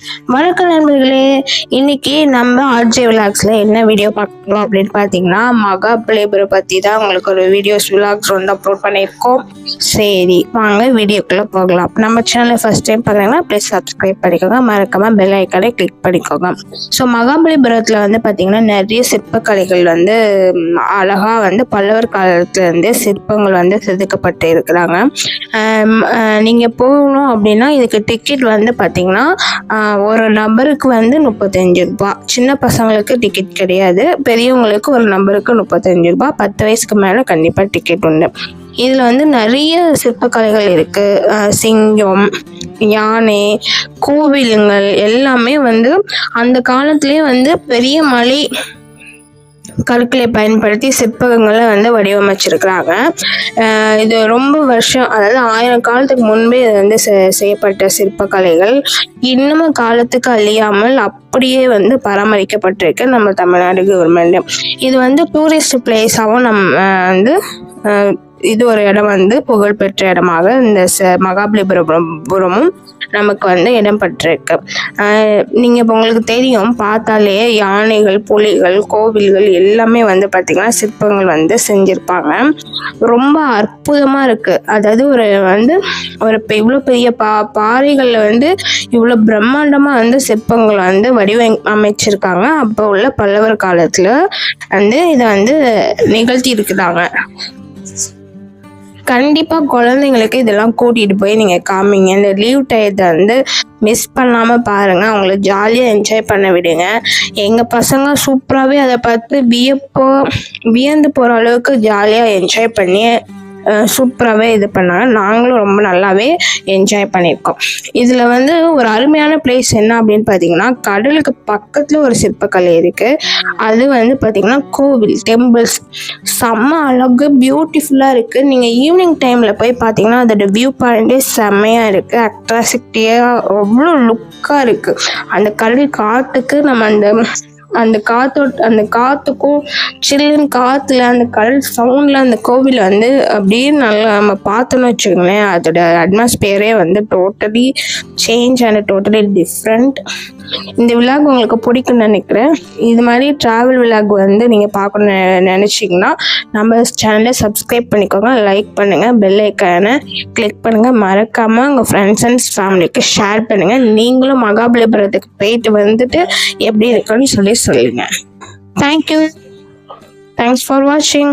வணக்கம் நண்பர்களே, இன்னைக்கு நம்ம ஆர்ஜே விலாக்ஸ்ல என்ன வீடியோ பார்க்கலாம் அப்படின்னு பார்த்தீங்கன்னா, மகாபலிபுரம் பற்றி தான் உங்களுக்கு ஒரு வீடியோஸ் விலாக்ஸ் வந்து அப்லோட் பண்ணியிருக்கோம். சரி வாங்க வீடியோக்குள்ளே போகலாம். நம்ம சேனலை ஃபர்ஸ்ட் டைம் பார்த்தீங்கன்னா ப்ளீஸ் சப்ஸ்கிரைப் பண்ணிக்கோங்க, மறக்காம பெல் ஐக்கானை கிளிக் பண்ணிக்கோங்க. ஸோ மகாபலிபுரத்தில் வந்து பார்த்தீங்கன்னா நிறைய சிற்பக்கலைகள் வந்து அழகாக வந்து பல்லவர் காலத்துலேருந்து சிற்பங்கள் வந்து செதுக்கப்பட்டு இருக்கிறாங்க. நீங்கள் போகணும் அப்படின்னா இதுக்கு டிக்கெட் வந்து பார்த்தீங்கன்னா ஒரு நபருக்கு வந்து 35 ரூபாய். சின்ன பசங்களுக்கு டிக்கெட் கிடையாது, பெரியவங்களுக்கு ஒரு நபருக்கு 35 ரூபாய். 10 வயசுக்கு மேலே கண்டிப்பாக டிக்கெட் உண்டு. இதில் வந்து நிறைய சிற்பக்கலைகள் இருக்குது. சிங்கம், யானை, கோவிலுங்கள் எல்லாமே வந்து அந்த காலத்திலே வந்து பெரிய மலை கற்களை பயன்படுத்தி சிற்பங்களை வந்து வடிவமைச்சிருக்கிறாங்க. இது ரொம்ப வருஷம், அதாவது 1000 காலத்துக்கு முன்பே இது வந்து செய்யப்பட்ட சிற்பக்கலைகள் இன்னமும் காலத்துக்கு அழியாமல் அப்படியே வந்து பராமரிக்கப்பட்டிருக்கு நம்ம தமிழ்நாடு கவர்மெண்ட். இது வந்து டூரிஸ்ட் பிளேஸாகவும் நம்ம வந்து இது ஒரு இடம் வந்து புகழ்பெற்ற இடமாக இந்த மகாபலிபுரமும் நமக்கு வந்து இடம் பெற்றிருக்கு. நீங்கள் இப்போ உங்களுக்கு தெரியும், பார்த்தாலே யானைகள், புலிகள், கோவில்கள் எல்லாமே வந்து பார்த்திங்கன்னா சிற்பங்கள் வந்து செஞ்சுருப்பாங்க. ரொம்ப அற்புதமாக இருக்குது. அதாவது ஒரு இவ்வளோ பெரிய பாறைகளில் வந்து இவ்வளோ பிரம்மாண்டமாக வந்து சிற்பங்கள் வந்து அமைச்சிருக்காங்க. அப்போ உள்ள பல்லவர் காலத்தில் வந்து இதை வந்து நிகழ்த்தி இருக்கிறாங்க. கண்டிப்பாக குழந்தைங்களுக்கு இதெல்லாம் கூட்டிகிட்டு போய் நீங்கள் காமிங்க. இந்த லீவ் டயத்தை வந்து மிஸ் பண்ணாமல் பாருங்கள், அவங்கள ஜாலியாக என்ஜாய் பண்ண விடுங்க. எங்கள் பசங்க சூப்பராகவே அதை பார்த்து வியந்து போகிற அளவுக்கு ஜாலியாக என்ஜாய் பண்ணி சூப்பராகவே இது பண்ணாங்க. நாங்களும் ரொம்ப நல்லாவே என்ஜாய் பண்ணியிருக்கோம். இதில் வந்து ஒரு அருமையான பிளேஸ் என்ன அப்படின்னு பார்த்தீங்கன்னா, கடலுக்கு பக்கத்தில் ஒரு சிற்பக்கலை இருக்குது. அது வந்து பார்த்திங்கன்னா கோவில், டெம்பிள்ஸ் செம்ம அழகு, பியூட்டிஃபுல்லாக இருக்குது. நீங்கள் ஈவினிங் டைமில் போய் பார்த்தீங்கன்னா அதோட வியூ பாயிண்டே செம்மையாக இருக்குது, அட்ராக்டிவாக அவ்வளோ லுக்காக இருக்குது. அந்த கடல் காற்றுக்கு நம்ம அந்த காற்றுக்கும் சில்லுன்னு காற்றுல அந்த கடல் சவுண்டில் அந்த கோவில் வந்து அப்படியே நல்லா நம்ம பார்த்தோன்னு வச்சுக்கோங்களேன், அதோட அட்மாஸ்பியரே வந்து totally change and totally different. இந்த விலாக் உங்களுக்கு பிடிக்கும்னு நினைக்கிறேன். இது மாதிரி ட்ராவல் விலாக் வந்து நீங்கள் பார்க்கணுன்னு நினச்சிங்கன்னா நம்ம சேனலை சப்ஸ்கிரைப் பண்ணிக்கோங்க, லைக் பண்ணுங்கள், பெல் ஐக்கானை கிளிக் பண்ணுங்கள், மறக்காமல் உங்கள் ஃப்ரெண்ட்ஸ் அண்ட் ஃபேமிலிக்கு ஷேர் பண்ணுங்கள். நீங்களும் மகாபலிபுரத்துக்கு போயிட்டு வந்துட்டு எப்படி இருக்குன்னு சொல்லுங்கள். தேங்க்யூ. தேங்க்ஸ் ஃபார் வாட்சிங்.